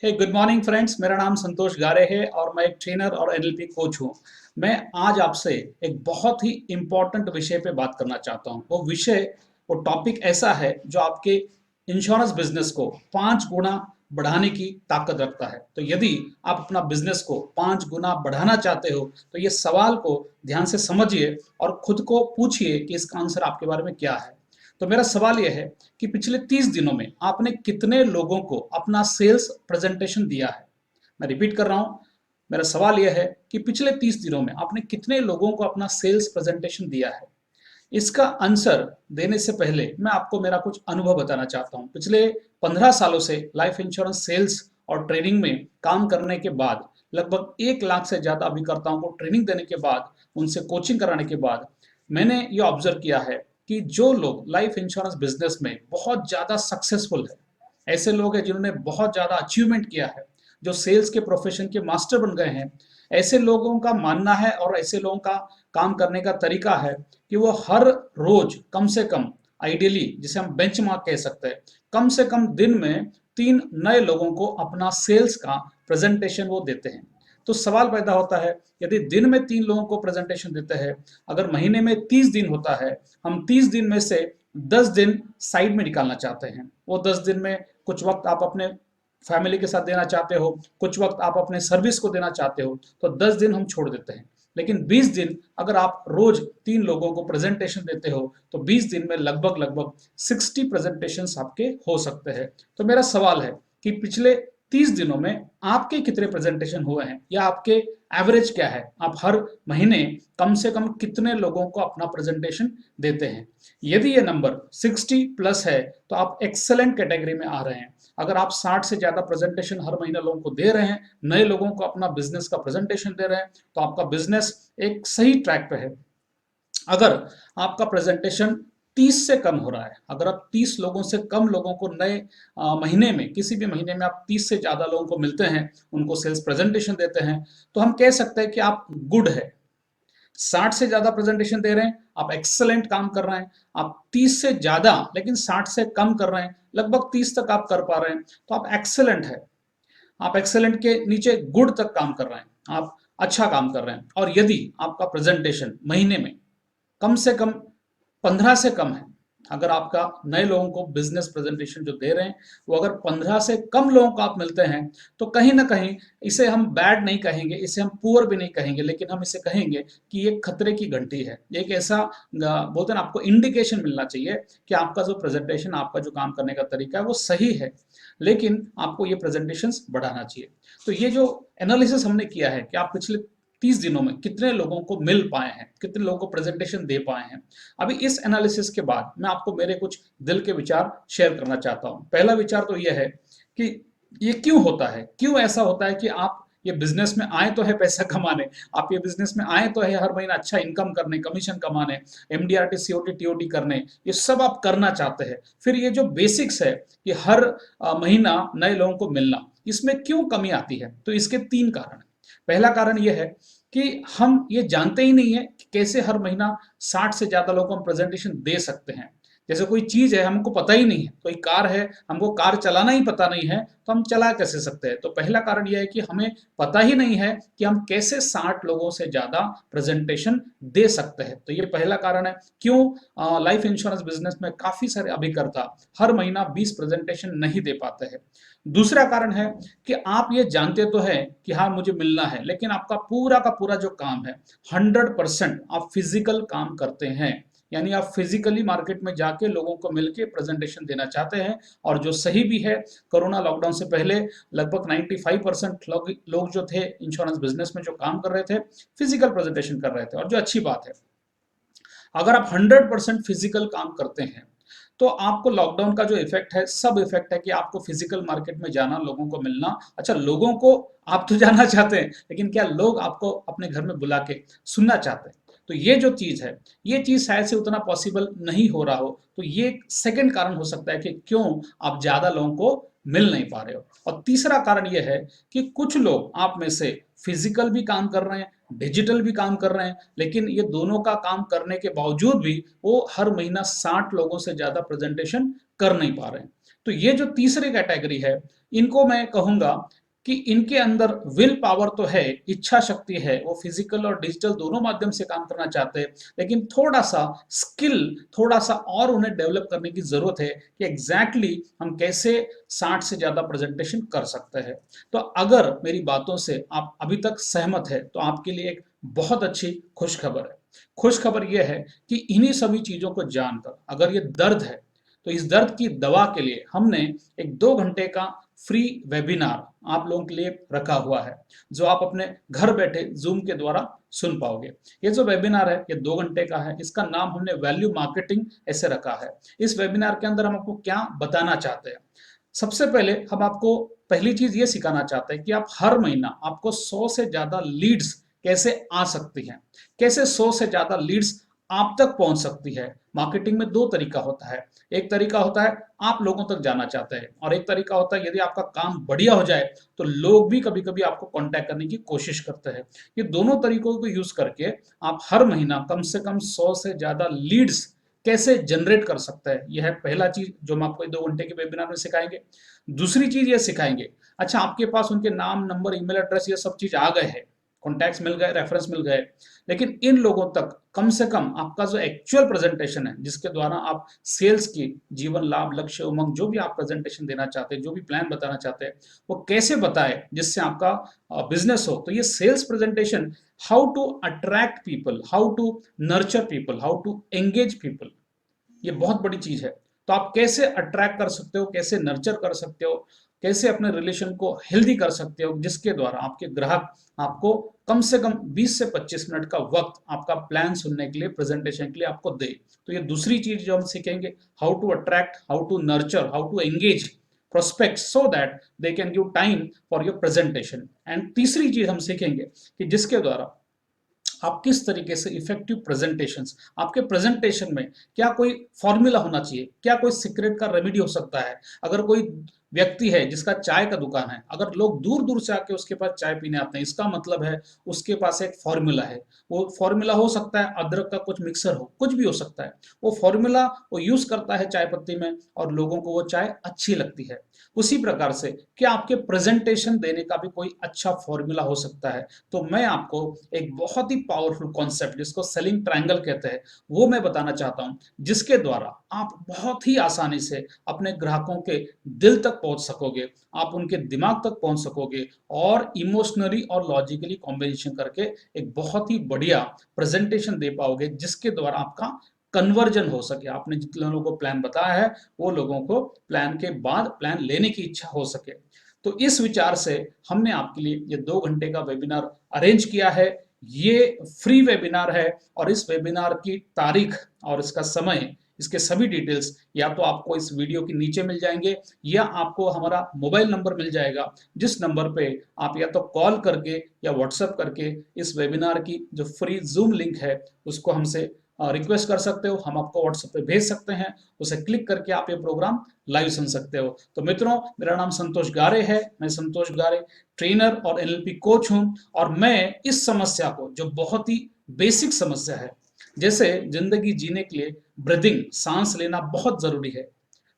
हे good morning friends. मेरा नाम संतोष गारे है और मैं एक ट्रेनर और एनएलपी कोच हूँ। मैं आज आपसे एक बहुत ही इम्पोर्टेंट विषय पे बात करना चाहता हूँ। वो टॉपिक ऐसा है जो आपके इंश्योरेंस बिजनेस को 5 गुना बढ़ाने की ताकत रखता है। तो यदि आप अपना बिजनेस को 5 गुना बढ़ाना चाहते हो तो ये सवाल को ध्यान से समझिए और खुद को पूछिए कि इसका आंसर आपके बारे में क्या है। तो मेरा सवाल यह है कि पिछले 30 दिनों में आपने कितने लोगों को अपना सेल्स प्रेजेंटेशन दिया है। मैं रिपीट कर रहा हूं, मेरा सवाल यह है कि पिछले 30 दिनों में आपने कितने लोगों को अपना सेल्स प्रेजेंटेशन दिया है। इसका आंसर देने से पहले मैं आपको मेरा कुछ अनुभव बताना चाहता हूं। पिछले 15 सालों से लाइफ इंश्योरेंस सेल्स और ट्रेनिंग में काम करने के बाद, लगभग 1 लाख से ज्यादा अभिकर्ताओं को ट्रेनिंग देने के बाद, उनसे कोचिंग कराने के बाद मैंने ये ऑब्जर्व किया है कि जो लोग लाइफ इंश्योरेंस बिजनेस में बहुत ज़्यादा सक्सेसफुल है, ऐसे लोग हैं जिन्होंने बहुत ज़्यादा अचीवमेंट किया है, जो सेल्स के प्रोफेशन के मास्टर बन गए हैं, ऐसे लोगों का मानना है और ऐसे लोगों का काम करने का तरीका है कि वो हर रोज कम से कम, आइडियली जिसे हम बेंचमार्क कह सकते हैं, कम से कम दिन में 3 नए लोगों को अपना सेल्स का प्रेजेंटेशन वो देते हैं। तो सवाल पैदा होता है, यदि दिन में 3 लोगों को प्रेजेंटेशन देते हैं, अगर महीने में 30 दिन होता है, हम 30 दिन में से 10 दिन साइड में निकालना चाहते हैं। वो 10 दिन में कुछ वक्त आप अपने फैमिली के साथ देना चाहते हो, कुछ वक्त आप अपने सर्विस को देना चाहते हो, तो 10 दिन हम छोड़ देते हैं। लेकिन 20 दिन अगर आप रोज 3 लोगों को प्रेजेंटेशन देते हो तो 20 दिन में लगभग लगभग 60 प्रेजेंटेशन आपके हो सकते हैं। तो मेरा सवाल है कि पिछले 30 दिनों में आपके कितने प्रेजेंटेशन हुए हैं, या आपके एवरेज क्या है, आप हर महीने कम से कम कितने लोगों को अपना प्रेजेंटेशन देते हैं। यदि ये नंबर 60+ है तो आप एक्सेलेंट कैटेगरी में आ रहे हैं। अगर आप 60 से ज्यादा प्रेजेंटेशन हर महीने लोगों को दे रहे हैं, नए लोगों को अपना बिजनेस का प्रेजेंटेशन दे रहे हैं, तो आपका बिजनेस एक सही ट्रैक पे है। अगर आपका प्रेजेंटेशन 30 से कम हो रहा है, अगर आप 30 लोगों से कम लोगों को नए महीने में, किसी भी महीने में आप 30 से ज़्यादा लोगों को मिलते हैं, उनको सेल्स प्रेजेंटेशन देते हैं, तो हम कह सकते हैं कि आप गुड है। 60 से ज़्यादा प्रेजेंटेशन दे रहे हैं, आप एक्सेलेंट काम कर रहे हैं। आप 30 से ज़्यादा लेकिन 60 से कम कर रहे हैं, लगभग 30 तक आप कर पा रहे हैं, तो आप एक्सेलेंट है। आप एक्सेलेंट के नीचे गुड तक काम कर रहे हैं, आप अच्छा काम कर रहे हैं। और यदि आपका प्रेजेंटेशन महीने में कम से कम 15 से कम है, अगर आपका नए लोगों को बिजनेस प्रेजेंटेशन जो दे रहे हैं वो अगर 15 से कम लोगों को आप मिलते हैं, तो कहीं ना कहीं इसे हम बैड नहीं कहेंगे, इसे हम पुअर भी नहीं कहेंगे, लेकिन हम इसे कहेंगे कि ये खतरे की घंटी है। एक ऐसा बोलते हैं ना, आपको इंडिकेशन मिलना चाहिए कि आपका जो प्रेजेंटेशन, आपका जो काम करने का तरीका है वो सही है, लेकिन आपको ये प्रेजेंटेशन बढ़ाना चाहिए। तो ये जो एनालिसिस हमने किया है कि आप पिछले 30 दिनों में कितने लोगों को मिल पाए हैं, कितने लोगों को प्रेजेंटेशन दे पाए हैं। अभी इस एनालिसिस के बाद मैं आपको मेरे कुछ दिल के विचार शेयर करना चाहता हूं। पहला विचार तो यह है कि ये क्यों होता है, क्यों ऐसा होता है कि आप ये बिजनेस में आए तो है पैसा कमाने, आप ये बिजनेस में आए तो है हर महीना अच्छा इनकम करने, कमीशन कमाने, एमडीआरटी सीओटी टीओटी करने, ये सब आप करना चाहते हैं। फिर ये जो बेसिक्स है कि हर महीना नए लोगों को मिलना, इसमें क्यों कमी आती है? तो इसके 3 कारण है। पहला कारण यह है कि हम ये जानते ही नहीं है कि कैसे हर महीना 60 से ज्यादा लोगों को हम प्रेजेंटेशन दे सकते हैं। जैसे कोई चीज है हमको पता ही नहीं है, कोई कार है हमको कार चलाना ही पता नहीं है, तो हम चला कैसे सकते हैं? तो पहला कारण यह है कि हमें पता ही नहीं है कि हम कैसे 60 लोगों से ज्यादा प्रेजेंटेशन दे सकते हैं। तो ये पहला कारण है क्यों लाइफ इंश्योरेंस बिजनेस में काफी सारे अभिकर्ता हर महीना 20 प्रेजेंटेशन नहीं दे पाते हैं। दूसरा कारण है कि आप ये जानते तो है कि हाँ मुझे मिलना है, लेकिन आपका पूरा का पूरा जो काम है 100% आप फिजिकल काम करते हैं, यानी आप फिजिकली मार्केट में जाके लोगों को मिलके प्रेजेंटेशन देना चाहते हैं। और जो सही भी है, कोरोना लॉकडाउन से पहले लगभग 95% लोग जो थे इंश्योरेंस बिजनेस में जो काम कर रहे थे, फिजिकल प्रेजेंटेशन कर रहे थे, और जो अच्छी बात है। अगर आप 100% फिजिकल काम करते हैं तो आपको लॉकडाउन का जो इफेक्ट है, सब इफेक्ट है कि आपको फिजिकल मार्केट में जाना, लोगों को मिलना। अच्छा, लोगों को आप तो जाना चाहते हैं, लेकिन क्या लोग आपको अपने घर में बुला के सुनना चाहते हैं? तो ये जो चीज है, ये चीज शायद से उतना पॉसिबल नहीं हो रहा हो। तो ये सेकंड कारण हो सकता है कि क्यों आप ज्यादा लोगों को मिल नहीं पा रहे हो। और तीसरा कारण यह है कि कुछ लोग आप में से फिजिकल भी काम कर रहे हैं, डिजिटल भी काम कर रहे हैं, लेकिन ये दोनों का काम करने के बावजूद भी वो हर महीना 60 लोगों से ज्यादा प्रेजेंटेशन कर नहीं पा रहे हैं। तो ये जो तीसरी कैटेगरी है, इनको मैं कहूँगा कि इनके अंदर विल पावर तो है, इच्छा शक्ति है, वो फिजिकल और डिजिटल दोनों माध्यम से काम करना चाहते हैं, लेकिन थोड़ा-सा स्किल, थोड़ा-सा और उन्हें डेवलप करने की ज़रूरत है कि एग्ज़ैक्टली हम कैसे 60 से ज़्यादा प्रेज़ेंटेशन कर सकते हैं। तो अगर मेरी बातों से आप अभी तक सहमत हैं, तो आपके लिए एक बहुत अच्छी खुशखबर है। खुशखबर ये है कि इन्हीं सभी चीज़ों को जानकर अगर ये दर्द है, तो इस दर्द की दवा के लिए हमने एक 2 घंटे का फ्री वेबिनार आप लोगों के लिए रखा हुआ है, जो आप अपने घर बैठे ज़ूम के द्वारा सुन पाओगे। ये जो वेबिनार है, ये 2 घंटे का है। इसका नाम हमने वैल्यू मार्केटिंग ऐसे रखा है। इस वेबिनार के अंदर हम आपको क्या बताना चाहते हैं? सबसे पहले हम आपको पहली चीज़ ये सिखाना चाहते हैं कि आप हर महीना आपको 100 से ज़्यादा लीड्स कैसे आ सकती हैं, कैसे 100 से ज़्यादा लीड्स आप तक पहुंच सकती है। मार्केटिंग में 2 तरीका होता है। एक तरीका होता है आप लोगों तक जाना चाहते हैं, और एक तरीका होता है यदि आपका काम बढ़िया हो जाए तो लोग भी कभी-कभी आपको कांटेक्ट करने की कोशिश करते हैं। ये दोनों तरीकों को यूज़ करके आप हर महीना कम से कम 100 से ज़्यादा लीड्स कैसे जनरेट कर सकते हैं। यह है पहला चीज़ जो हम आपको 2 घंटे के वेबिनार में सिखाएँगे। दूसरी चीज़ ये सिखाएँगे, अच्छा आपके पास उनके नाम, नंबर, ईमेल एड्रेस ये सब चीज़ आ गए हैं, कॉन्टैक्ट्स मिल गए, रेफरेंस मिल गए, लेकिन इन लोगों तक कम से कम आपका जो एक्चुअल प्रेजेंटेशन है, जिसके द्वारा आप सेल्स की जीवन लाभ, लक्ष्य, उमंग जो भी आप प्रेजेंटेशन देना चाहते हैं, जो भी प्लान बताना चाहते हैं, वो कैसे बताएं जिससे आपका बिजनेस हो। तो ये sales presentation, how to attract people, how to nurture people, how to engage people, ये बहुत बड़ी चीज है। तो आप कैसे अट्रैक्ट कर सकते हो, कैसे नर्चर कर सकते हो, कैसे अपने रिलेशन को हेल्दी कर सकते हो, जिसके द्वारा आपके ग्राहक आपको कम से कम 20 से 25 मिनट का वक्त आपका प्लान सुनने के लिए, प्रेजेंटेशन के लिए आपको दे। तो ये दूसरी चीज जो हम सीखेंगे, how to attract, how to nurture, how to engage prospects so that they can give time for your presentation। And तीसरी चीज हम सीखेंगे कि जिसके द्वारा आप किस तरीके से इफेक्टिव प्रेजेंटेशंस, आपके प्रेजेंटेशन में क्या कोई फॉर्मूला होना चाहिए, क्या कोई सीक्रेट का रेमेडी हो सकता है। अगर कोई व्यक्ति है जिसका चाय का दुकान है, अगर लोग दूर दूर से आके उसके पास चाय पीने आते हैं, इसका मतलब है उसके पास एक फॉर्मूला है। वो फॉर्मूला हो सकता है अदरक का कुछ मिक्सर हो, कुछ भी हो सकता है। वो फॉर्मूला वो यूज करता है चाय पत्ती में, और लोगों को वो चाय अच्छी लगती है। उसी प्रकार से क्या आपके प्रेजेंटेशन देने का भी कोई अच्छा फॉर्मूला हो सकता है? तो मैं आपको एक बहुत ही पावरफुल कॉन्सेप्ट, जिसको सेलिंग ट्रायंगल कहते हैं, वो मैं बताना चाहता हूं, जिसके द्वारा आप बहुत ही आसानी से अपने ग्राहकों के दिल तक पहुंच सकोगे, आप उनके दिमाग तक पहुंच सकोगे, और इमोशनली और लॉजिकली कॉम्बिनेशन करके एक बहुत ही बढ़िया प्रेजेंटेशन दे पाओगे, जिसके द्वारा आपका कन्वर्जन हो सके। आपने जितने लोगों को प्लान बताया है, वो लोगों को प्लान के बाद प्लान लेने की इच्छा हो सके। तो इस विचार से हमने आपके लिए ये 2 घंटे का वेबिनार अरेंज किया है। ये फ्री वेबिनार है, और इस वेबिनार की तारीख और इसका समय, इसके सभी डिटेल्स या तो आपको इस वीडियो के नीचे मिल जाएंगे, या आपको हमारा मोबाइल नंबर मिल जाएगा, जिस नंबर पे आप या तो कॉल करके या व्हाट्सएप करके इस वेबिनार की जो फ्री जूम लिंक है उसको हमसे रिक्वेस्ट कर सकते हो। हम आपको व्हाट्सएप पे भेज सकते हैं, उसे क्लिक करके आप ये प्रोग्राम लाइव सुन सकते हो। तो मित्रों, मेरा नाम संतोष गारे है, मैं संतोष गारे ट्रेनर और एनएलपी कोच हूं, और मैं इस समस्या को, जो बहुत ही बेसिक समस्या है, जैसे जिंदगी जीने के लिए ब्रीदिंग, सांस लेना बहुत जरूरी है,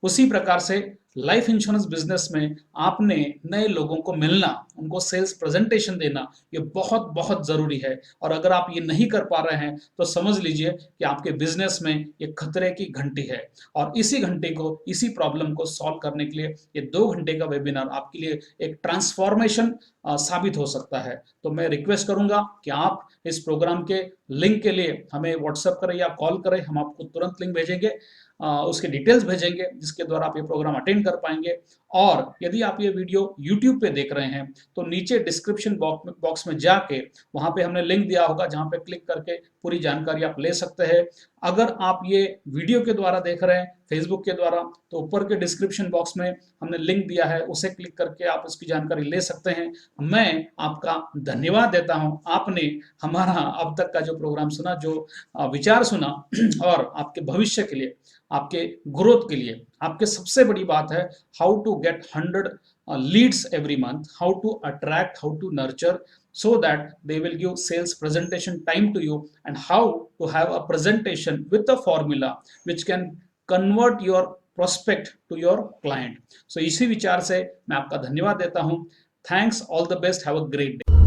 उसी प्रकार से लाइफ इंश्योरेंस बिजनेस में आपने नए लोगों को मिलना, उनको सेल्स प्रेजेंटेशन देना, ये बहुत बहुत जरूरी है। और अगर आप ये नहीं कर पा रहे हैं तो समझ लीजिए कि आपके बिजनेस में ये खतरे की घंटी है, और इसी घंटी को, इसी प्रॉब्लम को सॉल्व करने के लिए ये 2 घंटे का वेबिनार आपके लिए एक ट्रांसफॉर्मेशन साबित हो सकता है। तो मैं रिक्वेस्ट करूंगा कि आप इस प्रोग्राम के लिंक के लिए हमें व्हाट्सएप करें या कॉल करें, हम आपको तुरंत लिंक भेजेंगे, उसके डिटेल्स भेजेंगे, जिसके द्वारा आप ये प्रोग्राम अटेंड कर पाएंगे। और यदि आप ये वीडियो YouTube पे देख रहे हैं तो नीचे डिस्क्रिप्शन बॉक्स में जाके वहां पे हमने लिंक दिया होगा, जहां पे क्लिक करके पूरी जानकारी आप ले सकते हैं। अगर आप ये वीडियो के द्वारा देख रहे हैं, फेसबुक के द्वारा, तो ऊपर के डिस्क्रिप्शन बॉक्स में हमने लिंक दिया है, उसे क्लिक करके आप उसकी जानकारी ले सकते हैं। मैं आपका धन्यवाद देता हूं, आपने हमारा अब तक का जो प्रोग्राम सुना, जो विचार सुना, और आपके भविष्य के लिए, आपके ग्रोथ के लिए, आपके सबसे बड़ी बात है how to get 100 leads every month, how to attract, how to nurture, so that they will give sales presentation time to you, and how to have a presentation with a formula which can convert your prospect to your client. So इसी विचार से मैं आपका धन्यवाद देता हूं। Thanks, all the best, have a great day.